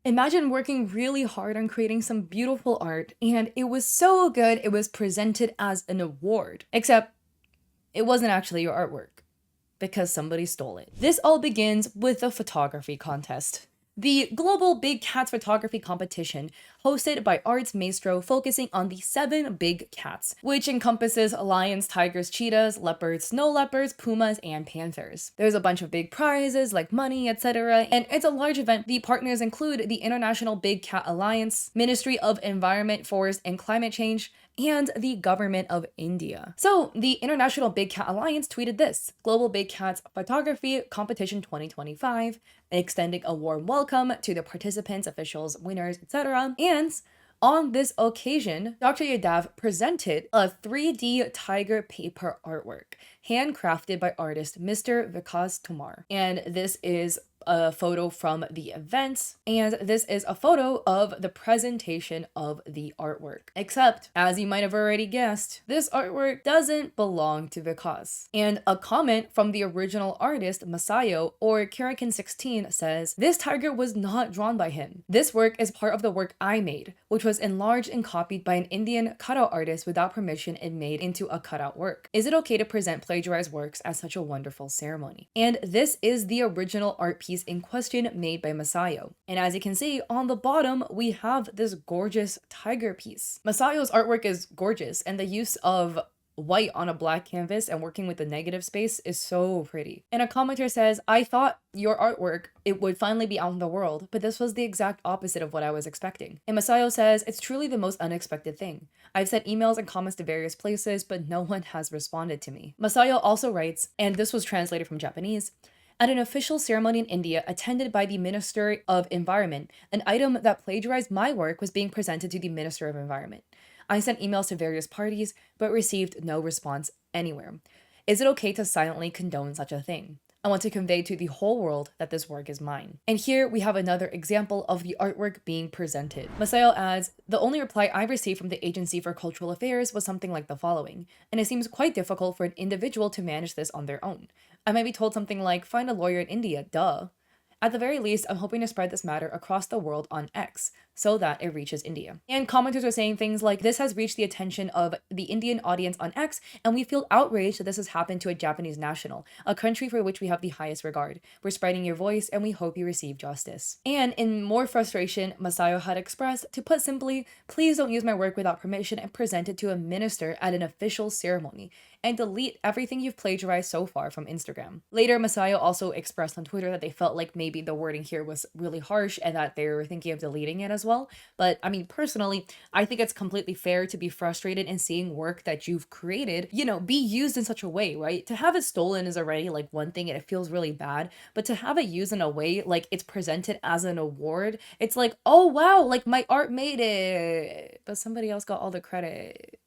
Imagine working really hard on creating some beautiful art, and it was so good it was presented as an award. Except it wasn't actually your artwork because somebody stole it. This all begins with a photography contest. The global Big Cats photography competition, hosted by Arts Maestro, focusing on the 7 big cats, which encompasses lions, tigers, cheetahs, leopards, snow leopards, pumas, and panthers. There's a bunch of big prizes like money, etc., and it's a large event. The partners include the International Big Cat Alliance, Ministry of Environment, Forest, and Climate Change, and the government of India. So the International Big Cat Alliance tweeted this: Global Big Cats Photography Competition 2025, extending a warm welcome to the participants, officials, winners, etc. And on this occasion, Dr. Yadav presented a 3D tiger paper artwork, handcrafted by artist Mr. Vikas Tomar. And this is a photo from the event, and this is a photo of the presentation of the artwork. Except, as you might have already guessed, this artwork doesn't belong to Vikas. And a comment from the original artist, Masayo, or Kirakin16, says, "This tiger was not drawn by him. This work is part of the work I made, which was enlarged and copied by an Indian cutout artist without permission and made into a cutout work. Is it okay to present plagiarized works at such a wonderful ceremony?" And this is the original art piece in question made by Masayo. And as you can see, on the bottom, we have this gorgeous tiger piece. Masayo's artwork is gorgeous, and the use of white on a black canvas and working with the negative space is so pretty. And a commenter says, "I thought your artwork, it would finally be out in the world, but this was the exact opposite of what I was expecting." And Masayo says, "It's truly the most unexpected thing. I've sent emails and comments to various places, but no one has responded to me." Masayo also writes, and this was translated from Japanese, "At an official ceremony in India attended by the Minister of Environment, an item that plagiarized my work was being presented to the Minister of Environment. I sent emails to various parties, but received no response anywhere. Is it okay to silently condone such a thing? I want to convey to the whole world that this work is mine." And here we have another example of the artwork being presented. Masayo adds, "The only reply I received from the Agency for Cultural Affairs was something like the following, and it seems quite difficult for an individual to manage this on their own. I might be told something like, find a lawyer in India, duh. At the very least, I'm hoping to spread this matter across the world on X so that it reaches India." And commenters are saying things like, "This has reached the attention of the Indian audience on X, and we feel outraged that this has happened to a Japanese national, a country for which we have the highest regard. We're spreading your voice, and we hope you receive justice." And in more frustration, Masayo had expressed, to put simply, "Please don't use my work without permission and present it to a minister at an official ceremony, and delete everything you've plagiarized so far from Instagram." Later, Masayo also expressed on Twitter that they felt like maybe the wording here was really harsh and that they were thinking of deleting it as well. But I mean, personally, I think it's completely fair to be frustrated in seeing work that you've created, be used in such a way, right? To have it stolen is already like one thing and it feels really bad, but to have it used in a way like it's presented as an award, it's like, oh wow, like my art made it, but somebody else got all the credit.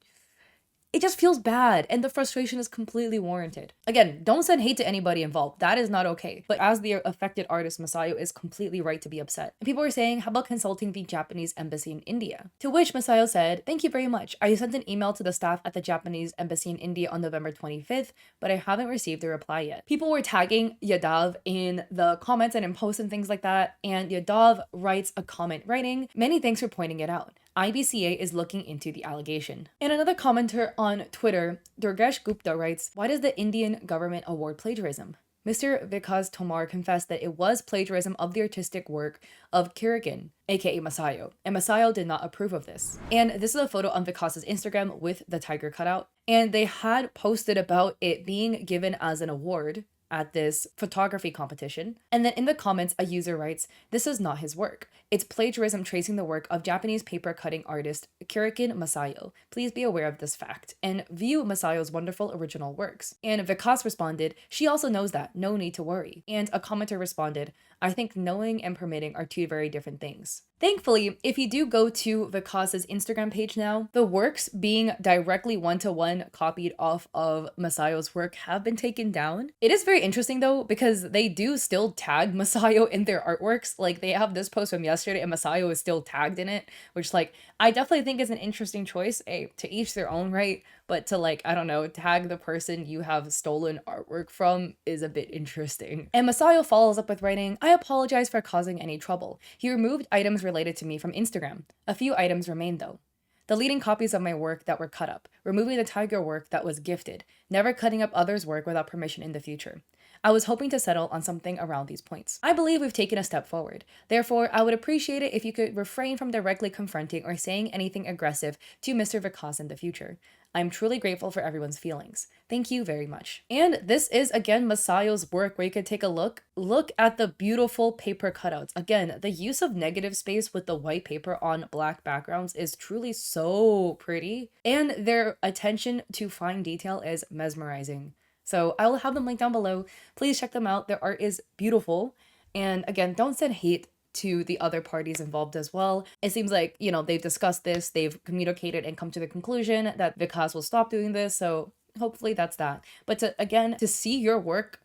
It just feels bad, and the frustration is completely warranted. Again, don't send hate to anybody involved. That is not okay. But as the affected artist, Masayo is completely right to be upset. And people were saying, how about consulting the Japanese embassy in India? To which Masayo said, "Thank you very much. I sent an email to the staff at the Japanese embassy in India on November 25th, but I haven't received a reply yet." People were tagging Yadav in the comments and in posts and things like that, and Yadav writes a comment writing, "Many thanks for pointing it out. IBCA is looking into the allegation." And another commenter on Twitter, Durgesh Gupta, writes, "Why does the Indian government award plagiarism? Mr. Vikas Tomar confessed that it was plagiarism of the artistic work of Kirikin, aka Masayo, and Masayo did not approve of this." And this is a photo on Vikas's Instagram with the tiger cutout, and they had posted about it being given as an award at this photography competition. And then in the comments, a user writes, "This is not his work. It's plagiarism tracing the work of Japanese paper cutting artist Kirikin Masayo. Please be aware of this fact and view Masayo's wonderful original works." And Vikas responded, "She also knows that, no need to worry." And a commenter responded, "I think knowing and permitting are two very different things." Thankfully, if you do go to Vikas's Instagram page now, the works being directly one-to-one copied off of Masayo's work have been taken down. It is very interesting though, because they do still tag Masayo in their artworks. Like they have this post from yesterday and Masayo is still tagged in it, which like, I definitely think is an interesting choice. To each their own, right? but to like, I don't know, tag the person you have stolen artwork from is a bit interesting. And Masayo follows up with writing, I apologize for causing any trouble. He removed items related to me from Instagram. A few items remain though. Deleting copies of my work that were cut up, removing the tiger work that was gifted, never cutting up others' work without permission in the future. I was hoping to settle on something around these points. I believe we've taken a step forward. Therefore, I would appreciate it if you could refrain from directly confronting or saying anything aggressive to Mr. Vikas in the future. I'm truly grateful for everyone's feelings. Thank you very much. And this is again Masayo's work where you could take a look. Look at the beautiful paper cutouts. Again, the use of negative space with the white paper on black backgrounds is truly so pretty. And their attention to fine detail is mesmerizing. So I will have them linked down below. Please check them out. Their art is beautiful. And again, don't send hate to the other parties involved as well. It seems like, you know, they've discussed this, they've communicated and come to the conclusion that Vikas will stop doing this. So hopefully that's that. But to see your work,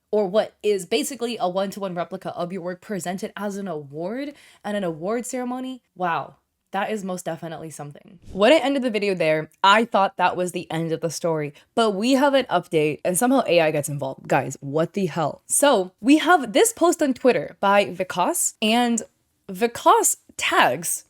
or what is basically a one-to-one replica of your work, presented as an award at an award ceremony, wow. That is most definitely something. When I ended the video there, I thought that was the end of the story, but we have an update and somehow AI gets involved. Guys, what the hell? So we have this post on Twitter by Vikas, and Vikas tags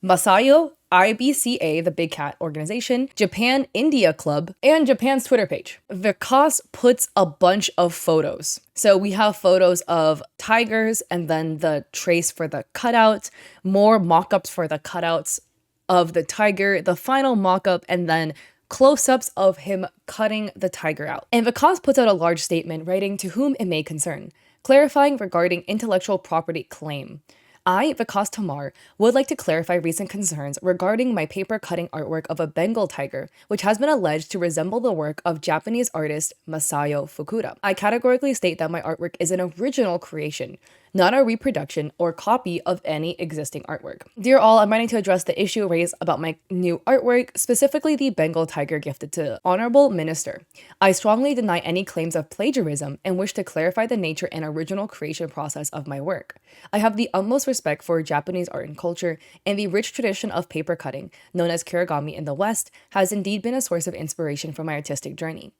Masayo, IBCA, the Big Cat organization, Japan India Club, and Japan's Twitter page. Vikas puts a bunch of photos. So we have photos of tigers and then the trace for the cutout, more mock-ups for the cutouts of the tiger, the final mock-up, and then close-ups of him cutting the tiger out. And Vikas puts out a large statement writing to whom it may concern, clarifying regarding intellectual property claim. I, Vikas Tamar, would like to clarify recent concerns regarding my paper cutting artwork of a Bengal tiger, which has been alleged to resemble the work of Japanese artist Masayo Fukuda. I categorically state that my artwork is an original creation, not a reproduction or copy of any existing artwork. Dear all, I'm writing to address the issue raised about my new artwork, specifically the Bengal tiger gifted to Honorable Minister. I strongly deny any claims of plagiarism and wish to clarify the nature and original creation process of my work. I have the utmost respect for Japanese art and culture, and the rich tradition of paper cutting, known as kirigami in the West, has indeed been a source of inspiration for my artistic journey.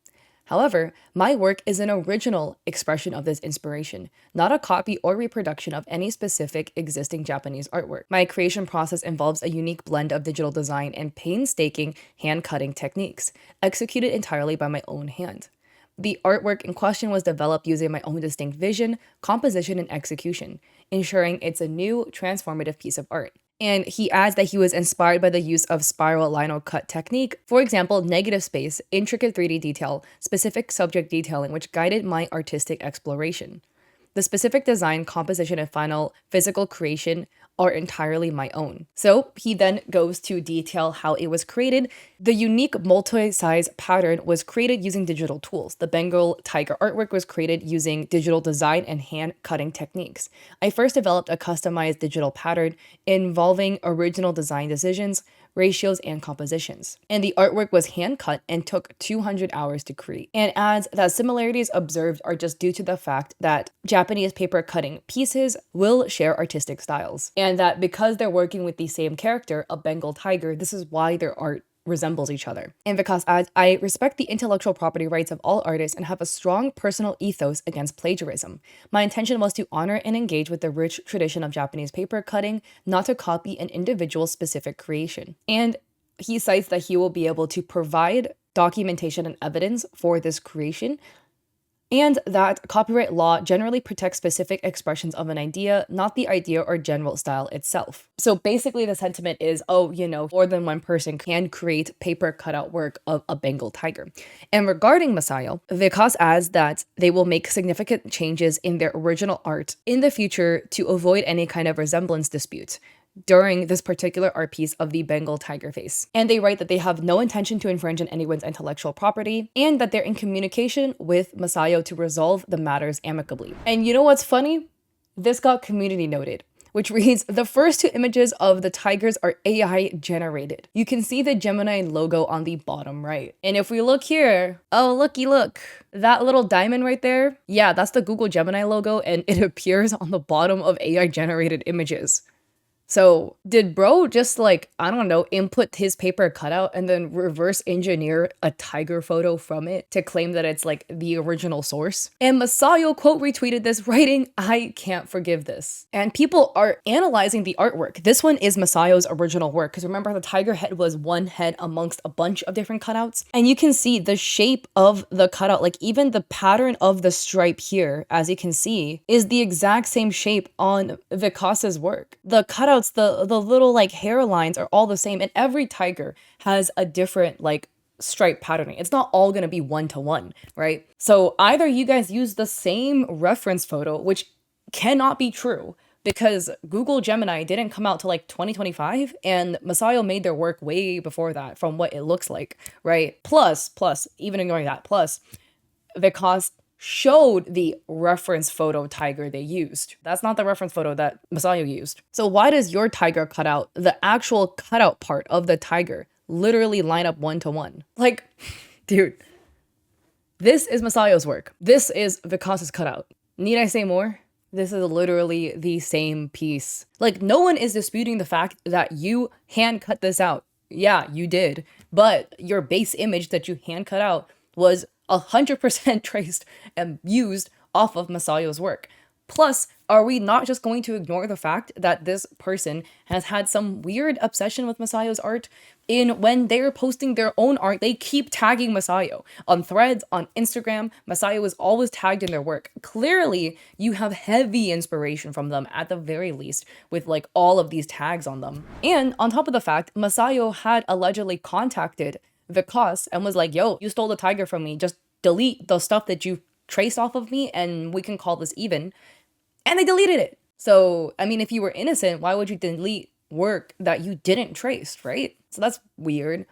However, my work is an original expression of this inspiration, not a copy or reproduction of any specific existing Japanese artwork. My creation process involves a unique blend of digital design and painstaking hand-cutting techniques, executed entirely by my own hand. The artwork in question was developed using my own distinct vision, composition, and execution, ensuring it's a new, transformative piece of art. And he adds that he was inspired by the use of spiral lino cut technique, for example, negative space, intricate 3D detail, specific subject detailing, which guided my artistic exploration. The specific design, composition, and final physical creation are entirely my own. So he then goes to detail how it was created. The unique multi-size pattern was created using digital tools. The Bengal tiger artwork was created using digital design and hand-cutting techniques. I first developed a customized digital pattern involving original design decisions, ratios, and compositions. And the artwork was hand-cut and took 200 hours to create. And adds that similarities observed are just due to the fact that Japanese paper cutting pieces will share artistic styles. And that because they're working with the same character, a Bengal tiger, this is why their art resembles each other. And Vikas adds, I respect the intellectual property rights of all artists and have a strong personal ethos against plagiarism. My intention was to honor and engage with the rich tradition of Japanese paper cutting, not to copy an individual specific creation. And he cites that he will be able to provide documentation and evidence for this creation, and that copyright law generally protects specific expressions of an idea, not the idea or general style itself. So basically the sentiment is, oh, you know, more than one person can create paper cutout work of a Bengal tiger. And regarding Masayo, Vikas adds that they will make significant changes in their original art in the future to avoid any kind of resemblance dispute during this particular art piece of the Bengal tiger face. And they write that they have no intention to infringe on anyone's intellectual property and that they're in communication with Masayo to resolve the matters amicably. And you know what's funny? This got community noted, which reads, the first two images of the tigers are AI generated. You can see the Gemini logo on the bottom right. And if we look here, oh, looky look, that little diamond right there, yeah, that's the Google Gemini logo and it appears on the bottom of AI generated images. So did bro just like, I don't know, input his paper cutout and then reverse engineer a tiger photo from it to claim that it's like the original source? And Masayo quote retweeted this, writing, "I can't forgive this." And people are analyzing the artwork. This one is Masayo's original work, because remember the tiger head was one head amongst a bunch of different cutouts. And you can see the shape of the cutout, like even the pattern of the stripe here, as you can see, is the exact same shape on Vicas's work. The cutouts, the little like hairlines are all the same, and every tiger has a different like stripe patterning. It's not all gonna be one-to-one, right? So either you guys use the same reference photo, which cannot be true, because Google Gemini didn't come out till like 2025, and Masayo made their work way before that from what it looks like, right? Plus, even ignoring that, plus, Vikas showed the reference photo tiger they used. That's not the reference photo that Masayo used. So why does your tiger cutout, the actual cutout part of the tiger, literally line up one-to-one? Like, dude, this is Masayo's work. This is Vicas's cutout. Need I say more? This is literally the same piece. Like, no one is disputing the fact that you hand cut this out. Yeah, you did. But your base image that you hand cut out was 100% traced and used off of Masayo's work. Plus, are we not just going to ignore the fact that this person has had some weird obsession with Masayo's art? In when they're posting their own art, they keep tagging Masayo. On Threads, on Instagram, Masayo is always tagged in their work. Clearly, you have heavy inspiration from them at the very least, with like all of these tags on them. And on top of the fact, Masayo had allegedly contacted Vikas and was like, "Yo, you stole the tiger from me. Just delete the stuff that you traced off of me and we can call this even." And they deleted it. So, I mean, if you were innocent, why would you delete work that you didn't trace, right? So that's weird.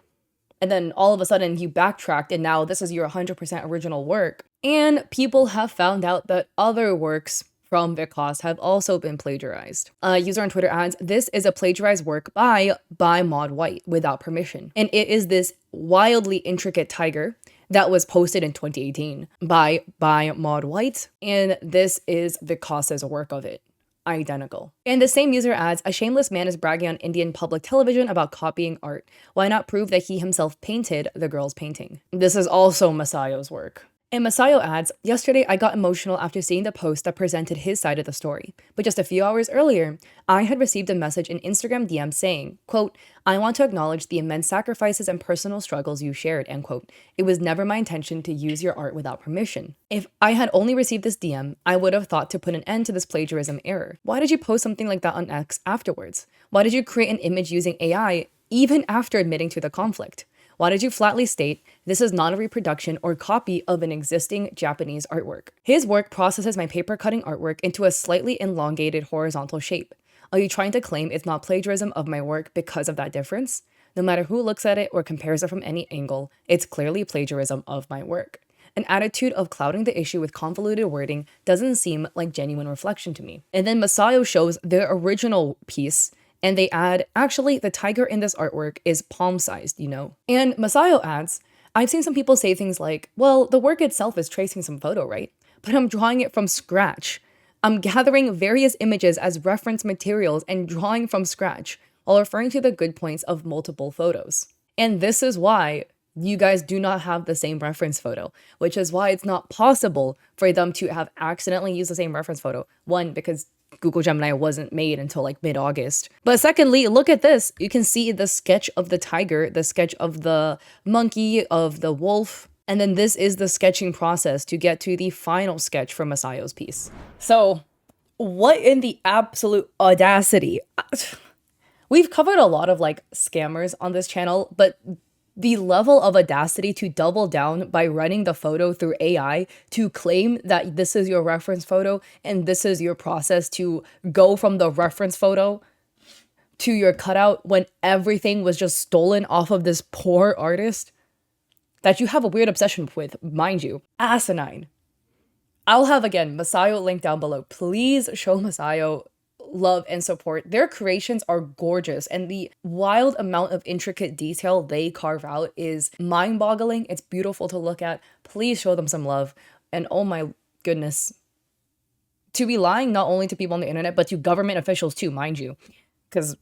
And then all of a sudden you backtracked and now this is your 100% original work. And people have found out that other works from Vikas have also been plagiarized. A user on Twitter adds, "This is a plagiarized work by Maud White without permission." And it is this wildly intricate tiger that was posted in 2018 by Maud White, and this is Vicas's work of it. Identical. And the same user adds, "A shameless man is bragging on Indian public television about copying art. Why not prove that he himself painted the girl's painting?" This is also Masayo's work. And Masayo adds, "Yesterday I got emotional after seeing the post that presented his side of the story. But just a few hours earlier, I had received a message in Instagram DM saying, quote, 'I want to acknowledge the immense sacrifices and personal struggles you shared,' end quote. 'It was never my intention to use your art without permission. If I had only received this DM, I would have thought to put an end to this plagiarism error. Why did you post something like that on X afterwards? Why did you create an image using AI even after admitting to the conflict? Why did you flatly state this is not a reproduction or copy of an existing Japanese artwork? His work processes my paper cutting artwork into a slightly elongated horizontal shape. Are you trying to claim it's not plagiarism of my work because of that difference? No matter who looks at it or compares it from any angle, it's clearly plagiarism of my work. An attitude of clouding the issue with convoluted wording doesn't seem like genuine reflection to me.' And then Masayo shows their original piece, and they add, 'Actually, the tiger in this artwork is palm-sized, you know?' And Masayo adds, 'I've seen some people say things like, well, the work itself is tracing some photo, right? But I'm drawing it from scratch. I'm gathering various images as reference materials and drawing from scratch while referring to the good points of multiple photos.' And this is why you guys do not have the same reference photo, which is why it's not possible for them to have accidentally used the same reference photo. One, because Google Gemini wasn't made until like mid-August. But secondly, look at this. You can see the sketch of the tiger, the sketch of the monkey, of the wolf, and then this is the sketching process to get to the final sketch for Masayo's piece. So, what in the absolute audacity? We've covered a lot of like scammers on this channel, but the level of audacity to double down by running the photo through AI to claim that this is your reference photo and this is your process to go from the reference photo to your cutout when everything was just stolen off of this poor artist that you have a weird obsession with, mind you. Asinine. I'll have, again, Masayo linked down below. Please show Masayo love and support. Their creations are gorgeous, and the wild amount of intricate detail they carve out is mind-boggling. It's beautiful to look at. Please show them some love. And oh my goodness, to be lying not only to people on the internet, but to government officials too, mind you. because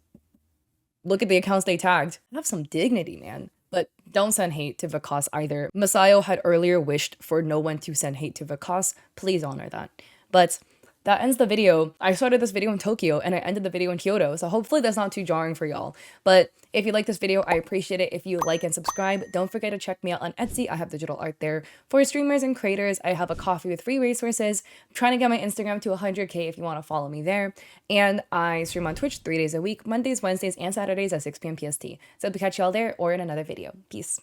look at the accounts they tagged. Have some dignity, man. But don't send hate to Vikas either. Masayo had earlier wished for no one to send hate to Vikas. Please honor that. But that ends the video. I started this video in Tokyo and I ended the video in Kyoto, so hopefully that's not too jarring for y'all. But if you like this video, I appreciate it if you like and subscribe. Don't forget to check me out on Etsy. I have digital art there. For streamers and creators, I have a coffee with free resources. I'm trying to get my Instagram to 100K if you want to follow me there. And I stream on Twitch 3 days a week, Mondays, Wednesdays, and Saturdays at 6 p.m. PST. So I'll catch y'all there or in another video. Peace.